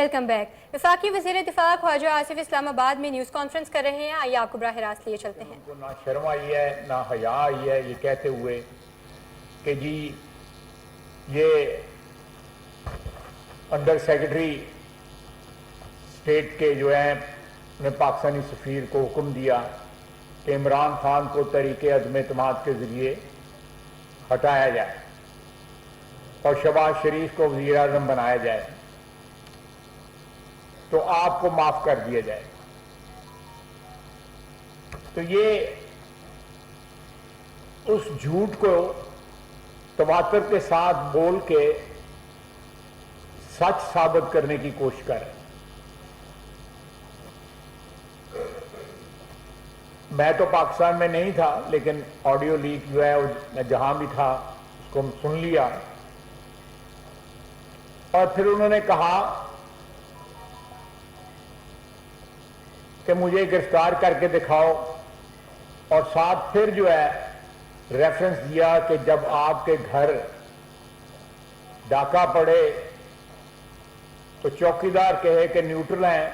Welcome back. وفاقی وزیر دفاع خواجہ آصف اسلام آباد میں نیوز کانفرنس کر رہے ہیں، آئیے آپ کو براہ راست لیے چلتے ہیں۔ نہ شرم آئی ہے نہ حیا آئی ہے یہ کہتے ہوئے کہ جی یہ انڈر سیکرٹری اسٹیٹ کے جو ہیں نے پاکستانی سفیر کو حکم دیا کہ عمران خان کو تحریک عدم اعتماد کے ذریعے ہٹایا جائے اور شہباز شریف کو وزیر اعظم بنایا جائے تو آپ کو معاف کر دیا جائے۔ تو یہ اس جھوٹ کو تواتر کے ساتھ بول کے سچ ثابت کرنے کی کوشش کر رہے ہیں۔ میں تو پاکستان میں نہیں تھا لیکن آڈیو لیک جو ہے میں جہاں بھی تھا اس کو سن لیا، اور پھر انہوں نے کہا کہ مجھے گرفتار کر کے دکھاؤ، اور ساتھ پھر جو ہے ریفرنس دیا کہ جب آپ کے گھر ڈاکہ پڑے تو چوکیدار کہے کہ نیوٹرل ہیں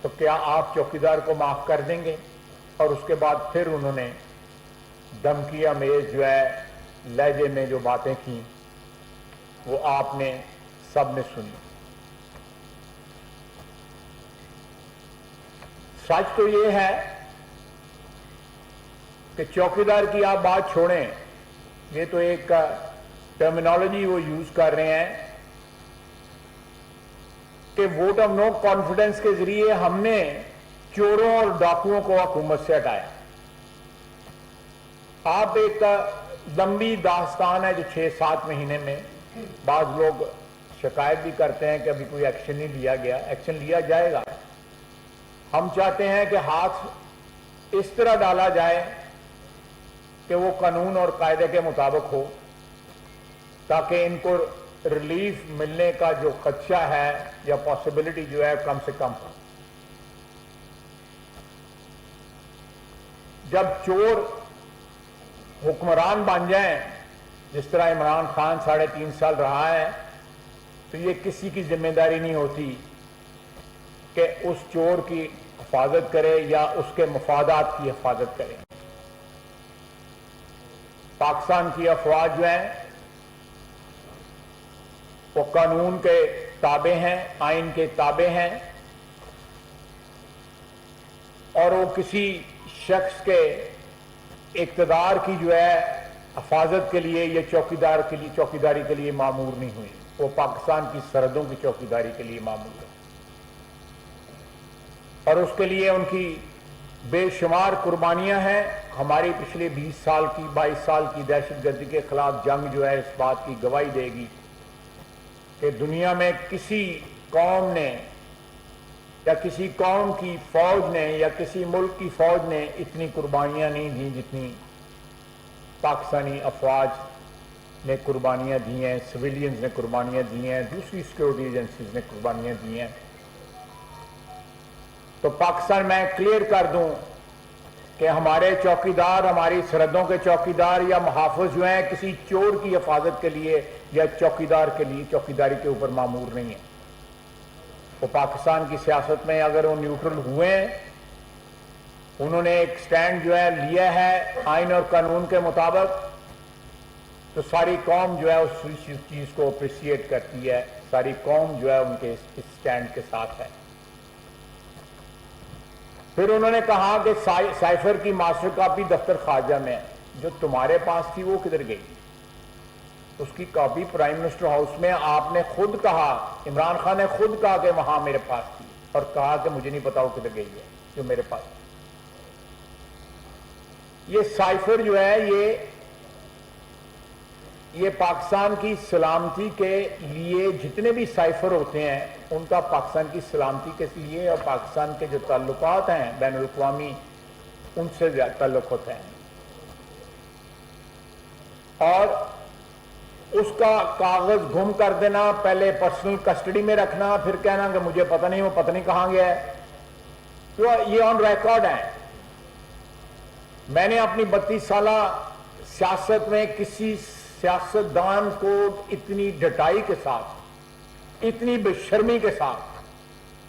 تو کیا آپ چوکیدار کو معاف کر دیں گے؟ اور اس کے بعد پھر انہوں نے دھمکی آمیز جو ہے لہجے میں جو باتیں کی وہ آپ نے سب نے سنی۔ سچ تو یہ ہے کہ چوکیدار کی آپ بات چھوڑیں، یہ تو ایک ٹرمینالوجی وہ یوز کر رہے ہیں کہ ووٹ آف نو کانفیڈنس کے ذریعے ہم نے چوروں اور ڈاکوؤں کو حکومت سے ہٹایا۔ آپ ایک لمبی داستان ہے جو 6-7 مہینے میں بعض لوگ شکایت بھی کرتے ہیں کہ ابھی کوئی ایکشن نہیں لیا گیا، ایکشن لیا جائے گا۔ ہم چاہتے ہیں کہ ہاتھ اس طرح ڈالا جائے کہ وہ قانون اور قاعدے کے مطابق ہو تاکہ ان کو ریلیف ملنے کا جو خدشہ ہے یا پاسبلٹی جو ہے کم سے کم ہو۔ جب چور حکمران بن جائیں جس طرح عمران خان 3.5 سال رہا ہے تو یہ کسی کی ذمہ داری نہیں ہوتی کہ اس چور کی حفاظت کرے یا اس کے مفادات کی حفاظت کرے۔ پاکستان کی افواج جو ہیں وہ قانون کے تابع ہیں، آئین کے تابع ہیں، اور وہ کسی شخص کے اقتدار کی جو ہے حفاظت کے لیے یا چوکیداری کے لیے معمور نہیں ہوئی، وہ پاکستان کی سرحدوں کی چوکیداری کے لیے معمور ہے، اور اس کے لیے ان کی بے شمار قربانیاں ہیں۔ ہماری پچھلے 22 سال کی دہشت گردی کے خلاف جنگ جو ہے اس بات کی گواہی دے گی کہ دنیا میں کسی قوم نے یا کسی قوم کی فوج نے یا کسی ملک کی فوج نے اتنی قربانیاں نہیں دیں جتنی پاکستانی افواج نے قربانیاں دی ہیں، سویلینز نے قربانیاں دی ہیں، دوسری سیکورٹی ایجنسیز نے قربانیاں دی ہیں۔ تو پاکستان میں کلیئر کر دوں کہ ہمارے چوکیدار، ہماری سرحدوں کے چوکیدار یا محافظ جو ہیں کسی چور کی حفاظت کے لیے یا چوکیداری کے اوپر معمور نہیں ہیں۔ وہ پاکستان کی سیاست میں اگر وہ نیوٹرل ہوئے ہیں، انہوں نے ایک سٹینڈ جو ہے لیا ہے آئین اور قانون کے مطابق، تو ساری قوم جو ہے اس چیز کو اپریشیٹ کرتی ہے، ساری قوم جو ہے ان کے اس سٹینڈ کے ساتھ ہے۔ پھر انہوں نے کہا کہ سائفر کی ماسٹر کاپی دفتر خارجہ میں ہے، جو تمہارے پاس تھی وہ کدھر گئی؟ اس کی کاپی پرائم منسٹر ہاؤس میں آپ نے خود کہا، عمران خان نے خود کہا کہ وہاں میرے پاس تھی، اور کہا کہ مجھے نہیں پتا وہ کدھر گئی ہے جو میرے پاس تھی۔ یہ سائفر جو ہے یہ پاکستان کی سلامتی کے لیے جتنے بھی سائفر ہوتے ہیں ان کا پاکستان کی سلامتی کے لیے اور پاکستان کے جو تعلقات ہیں بین الاقوامی ان سے تعلق ہوتے ہیں، اور اس کا کاغذ گم کر دینا، پہلے پرسنل کسٹڈی میں رکھنا، پھر کہنا کہ مجھے پتہ نہیں وہ پتہ نہیں کہاں گیا ہے، تو یہ آن ریکارڈ ہے۔ میں نے اپنی 32 سالہ سیاست میں کسی سیاستدان کو اتنی ڈٹائی کے ساتھ، اتنی بے شرمی کے ساتھ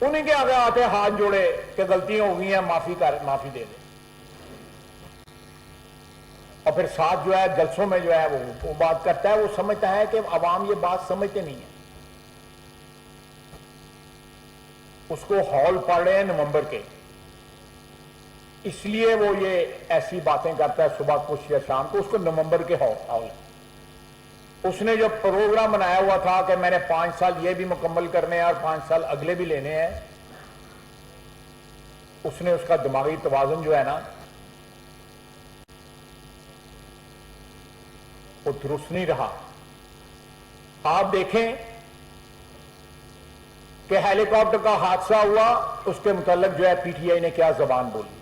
انہیں کے آگے آتے ہاتھ جوڑے کہ غلطیاں ہو گئی ہیں معافی دے دیں، اور پھر ساتھ جو ہے جلسوں میں جو ہے وہ بات کرتا ہے. وہ سمجھتا ہے کہ عوام یہ بات سمجھتے نہیں ہیں، اس کو ہال پڑ رہے ہیں نومبر کے، اس لیے وہ یہ ایسی باتیں کرتا ہے صبح کچھ یا شام کو. اس کو نومبر کے ہال، اس نے جو پروگرام بنایا ہوا تھا کہ میں نے 5 سال یہ بھی مکمل کرنے ہیں اور 5 سال اگلے بھی لینے ہیں، اس نے اس کا دماغی توازن جو ہے نا وہ درست نہیں رہا. آپ دیکھیں کہ ہیلی کاپٹر کا حادثہ ہوا، اس کے متعلق جو ہے پی ٹی آئی نے کیا زبان بولی.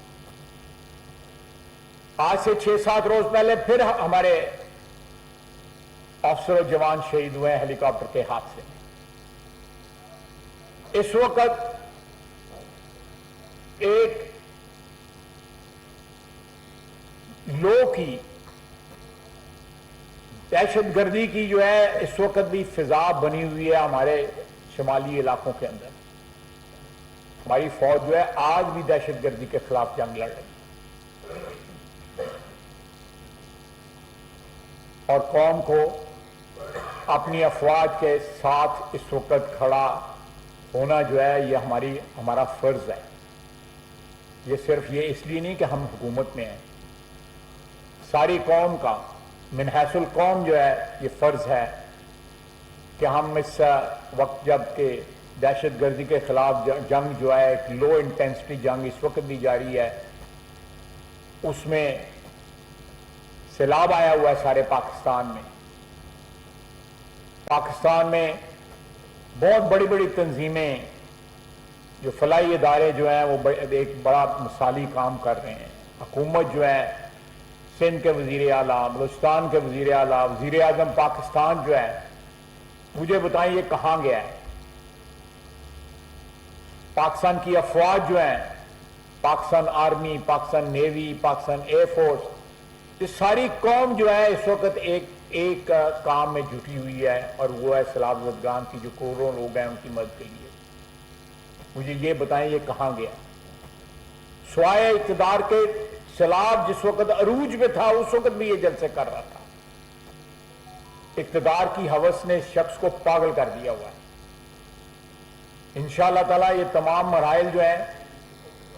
آج سے 6-7 روز پہلے پھر ہمارے افسر و جوان شہید ہوئے ہیں ہیلی کاپٹر کے حادثے میں. اس وقت ایک لو کی دہشت گردی کی جو ہے اس وقت بھی فضا بنی ہوئی ہے ہمارے شمالی علاقوں کے اندر. ہماری فوج جو ہے آج بھی دہشت گردی کے خلاف جنگ لڑ رہی ہے، اور قوم کو اپنی افواج کے ساتھ اس وقت کھڑا ہونا جو ہے یہ ہمارا فرض ہے. یہ صرف یہ اس لیے نہیں کہ ہم حکومت میں ہیں، ساری قوم کا من حیث القوم جو ہے یہ فرض ہے کہ ہم اس وقت جب کہ دہشت گردی کے خلاف جنگ جو ہے ایک لو انٹینسٹی جنگ اس وقت بھی جاری ہے، اس میں سیلاب آیا ہوا ہے سارے پاکستان میں. پاکستان میں بہت بڑی بڑی تنظیمیں جو فلاحی ادارے جو ہیں وہ ایک بڑا مثالی کام کر رہے ہیں. حکومت جو ہے سندھ کے وزیر اعلیٰ، بلوچستان کے وزیر اعلیٰ، وزیر اعظم پاکستان جو ہے، مجھے بتائیں یہ کہاں گیا ہے؟ پاکستان کی افواج جو ہیں، Pakistan army, Pakistan navy, Pakistan air force, یہ ساری قوم جو ہے اس وقت ایک کام میں جٹی ہوئی ہے، اور وہ ہے سیلاب زدگان کی جو کروڑوں لوگ ہیں ان کی مدد کے لیے. مجھے یہ بتائیں یہ کہاں گیا؟ سوائے اقتدار کے سیلاب جس وقت عروج میں تھا اس وقت بھی یہ جلسے کر رہا تھا. اقتدار کی ہوس نے اس شخص کو پاگل کر دیا ہوا ہے. انشاءاللہ تعالیٰ یہ تمام مراحل جو ہیں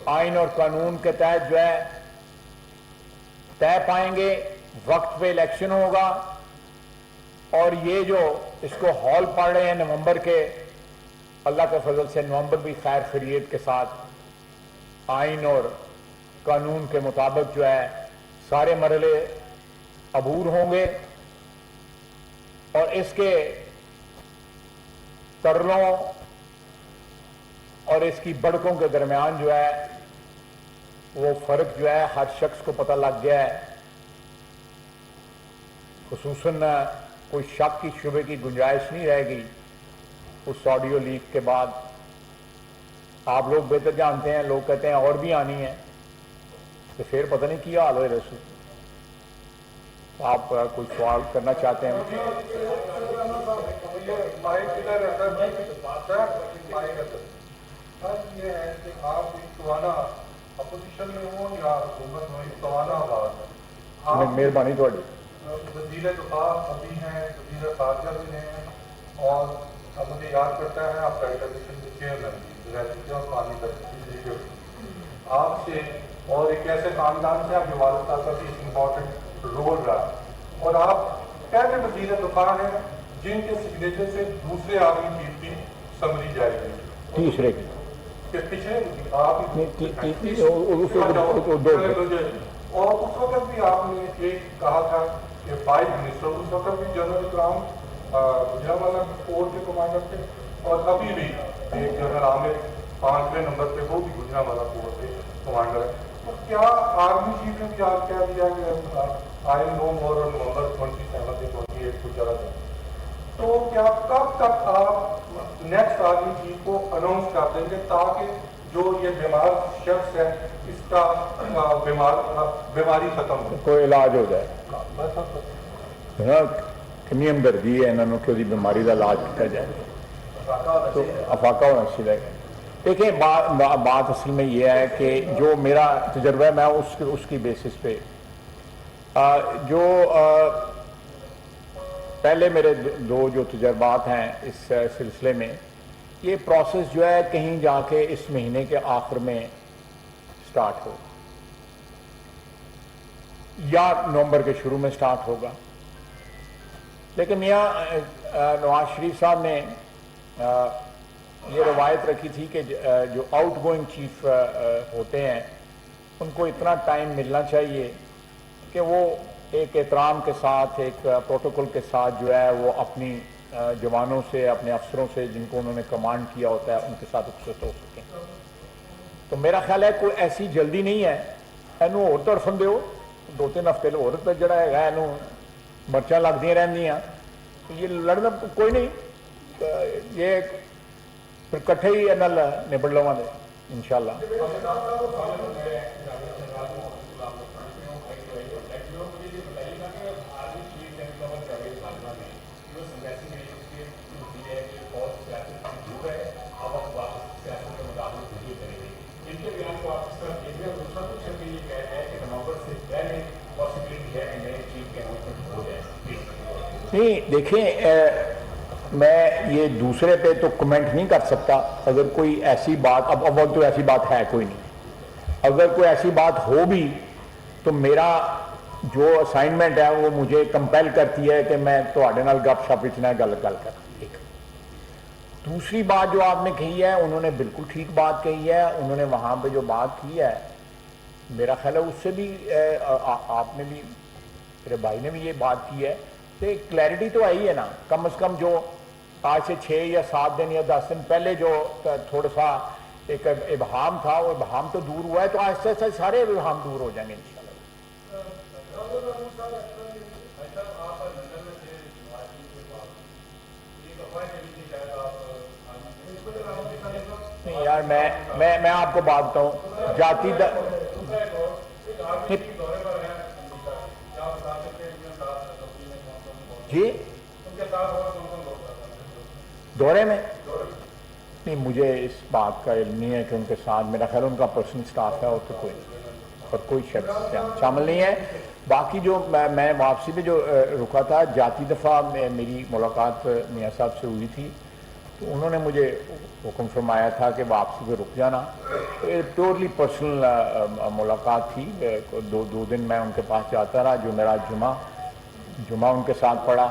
آئین اور قانون کے تحت جو ہے طے پائیں گے. وقت پہ الیکشن ہوگا، اور یہ جو اس کو ہال پڑ رہے ہیں نومبر کے، اللہ کے فضل سے نومبر بھی خیر خیریت کے ساتھ آئین اور قانون کے مطابق جو ہے سارے مرحلے عبور ہوں گے، اور اس کے ترلوں اور اس کی بڑکوں کے درمیان جو ہے وہ فرق جو ہے ہر شخص کو پتہ لگ گیا ہے. خصوصاً کوئی شک کی شبے کی گنجائش نہیں رہے گی اس آڈیو لیک کے بعد. آپ لوگ بہتر جانتے ہیں، لوگ کہتے ہیں اور بھی آنی ہے، تو پھر پتہ نہیں کیا حال ہوئے رسول. آپ کوئی سوال کرنا چاہتے ہیں؟ یہ ہے کہ آپ ایک اپوزیشن میں ہوں یا حکومت میں ایک مہربانی تھوڑی. وزیر دفاع ابھی ہیں، وزیر خارجہ بھی ہیں، اور مجھے یاد کرتا ہے آپ فیڈریشن کے چیئرمین بھی رہتے اور پانی کرتے آپ سے، اور ایک ایسے خاندان سے آپ کے والد صاحب کا بھی ایک امپورٹنٹ رول رہا، اور آپ پہلے وزیر دفاع ہیں جن کے سگنیچر سے دوسرے آرمی چیف کی سمری جائے گی. تیسرے کی پچھلے آپ اور اس وقت بھی آپ نے ایک کہا تھا کہ 5 منسٹر، اس وقت بھی جنرل اکرام گجرانوالہ فور کے کمانڈر تھے، اور ابھی بھی ایک جنرل عامر 5ویں نمبر پہ وہ بھی گجرانوالہ فور کے کمانڈر ہے. تو کیا آرمی چیف نے بھی آپ کہہ دیا کہ آئی نو مور اور نومبر 27 سے 28 کو چلا جائے، تو کیا کب تک آپ نیکسٹ آرمی چیف کو اناؤنس کر دیں گے تاکہ جو یہ بیمار شخص ہے اس کا بیماری ختم ہو، کوئی علاج ہو جائے؟ کنی ہمدردی ہے انہوں نے کہ بیماری کا علاج کیا جائے تو افاقہ ہونا چاہیے. دیکھیں بات اصل میں یہ ہے کہ جو میرا تجربہ ہے میں اس کی بیسس پہ جو پہلے میرے دو جو تجربات ہیں اس سلسلے میں، یہ پروسیس جو ہے کہیں جا کے اس مہینے کے آخر میں سٹارٹ ہوگا یا نومبر کے شروع میں سٹارٹ ہوگا. لیکن میاں نواز شریف صاحب نے یہ روایت رکھی تھی کہ جو آؤٹ گوئنگ چیف ہوتے ہیں ان کو اتنا ٹائم ملنا چاہیے کہ وہ ایک احترام کے ساتھ، ایک پروٹوکول کے ساتھ جو ہے وہ اپنی جوانوں سے، اپنے افسروں سے جن کو انہوں نے کمانڈ کیا ہوتا ہے ان کے ساتھ رخصت ہو سکیں. تو میرا خیال ہے کوئی ایسی جلدی نہیں ہے. اینو اور طرفن دیو 2-3 ہفتے اور جڑا ہے اینو مرچاں لگدیاں رہندیاں، یہ لڑنا کوئی نہیں، یہ پھر کٹھے ہی نال نبڑ لواں دے انشاءاللہ. نہیں دیکھیں، میں یہ دوسرے پہ تو کمنٹ نہیں کر سکتا. اگر کوئی ایسی بات، اب اول تو ایسی بات ہے کوئی نہیں، اگر کوئی ایسی بات ہو بھی تو میرا جو اسائنمنٹ ہے وہ مجھے کمپیل کرتی ہے کہ میں تواڈے نال گپ شپ اتنا گل کر. ایک دوسری بات جو آپ نے کہی ہے، انہوں نے بالکل ٹھیک بات کہی ہے. انہوں نے وہاں پہ جو بات کی ہے میرا خیال ہے اس سے بھی آپ نے بھی، میرے بھائی نے بھی یہ بات کی ہے کہ کلیئرٹی تو آئی ہے نا. کم از کم جو آج سے 6 یا 7 دن یا 10 دن پہلے جو تھوڑا سا ایک ابہام تھا وہ ابہام تو دور ہوا ہے. تو آہستہ آہستہ سارے ابہام دور ہو جائیں گے انشاءاللہ. نہیں یار، میں آپ کو بات بتاؤں، جاتی جی دورے میں نہیں، مجھے اس بات کا علم نہیں ہے کہ ان کے ساتھ، میرا خیال ان کا پرسنل سٹاف ہے اور تو کوئی اور کوئی شخص شامل نہیں ہے. باقی جو میں واپسی پہ جو رکا تھا، جاتی دفعہ میری ملاقات میاں صاحب سے ہوئی تھی تو انہوں نے مجھے حکم فرمایا تھا کہ واپسی پہ رک جانا. پیورلی پرسنل ملاقات تھی. 2 دن میں ان کے پاس جاتا رہا. جو میرا جمعہ ان کے ساتھ پڑا.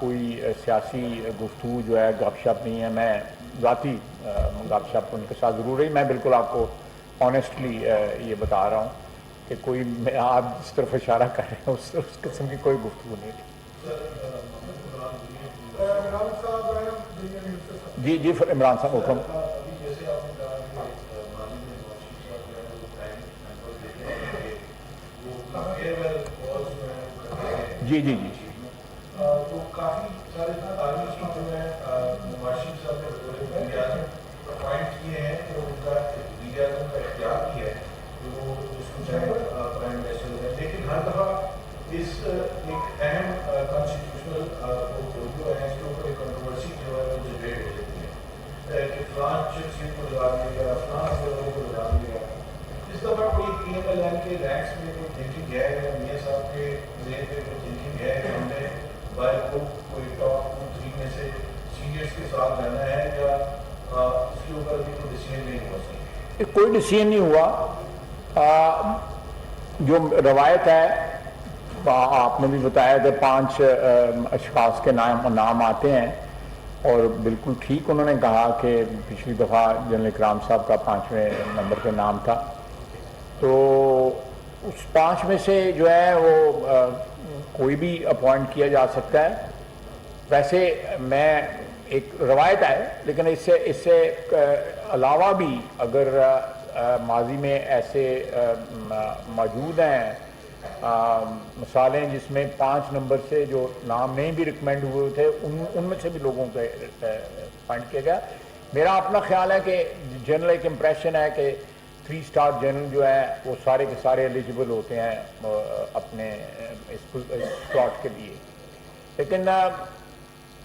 کوئی سیاسی گفتگو جو ہے گپ شپ نہیں ہے. میں ذاتی گپ شپ ان کے ساتھ ضرور رہی. میں بالکل آپ کو آنیسٹلی یہ بتا رہا ہوں کہ کوئی آپ جس طرف اشارہ کر رہے ہیں اس قسم کی کوئی گفتگو نہیں تھی. جی عمران صاحب حکم. جی تو کافی سارے آدمی جو ہے نواز شریف صاحب نے اپوائنٹ کیے ہیں تو ان کا وزیراعظم کا اختیار بھی ہے کہ وہ اس کو چاہے پرائم منسٹر ہو جائے. لیکن ہر دفعہ اس ایک اہم کانسٹیٹیوشنل جو ہے اس کے اوپر ایک کنٹروورسی جو ہے وہ جنریٹ ہو جاتی ہے کہ فلاں شخصیت کو لگا دیا گیا، فلاں لوگوں کو لگا دیا گیا. اس دفعہ کوئی PMLN کے رینکس میں کوئی تھنکنگ ہے یا میاں صاحب کے ذہن میں کوئی تھنکنگ ہے کہ ہم نے بائی کو کوئی ٹاپ 2-3 میں سے سینئرس کے ساتھ رہنا ہے یا اس کے اوپر بھی کوئی ڈیسیژن نہیں ہوا سکتا؟ کوئی ڈیسیژن نہیں ہوا. جو روایت ہے آپ نے بھی بتایا کہ 5 اشخاص کے نام آتے ہیں اور بالکل ٹھیک انہوں نے کہا کہ پچھلی دفعہ جنرل اکرام صاحب کا 5ویں نمبر پہ نام تھا. تو اس 5 میں سے جو ہے وہ کوئی بھی اپوائنٹ کیا جا سکتا ہے. ویسے میں ایک روایت ہے لیکن اس سے علاوہ بھی اگر ماضی میں ایسے موجود ہیں مثالیں جس میں 5 نمبر سے جو نام نہیں بھی ریکمینڈ ہوئے تھے ان میں سے بھی لوگوں کو اپوائنٹ کیا گیا. میرا اپنا خیال ہے کہ جنرل ایک امپریشن ہے کہ 3 اسٹار جنرل جو ہے وہ سارے کے سارے ایلیجیبل ہوتے ہیں اپنے اس سلاٹ کے لیے. لیکن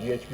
GHQ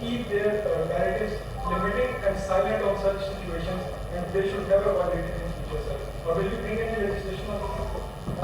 keep their narratives limiting and silent on such situations, and they should never violate it in future, sir. Or will you bring any legislation on this?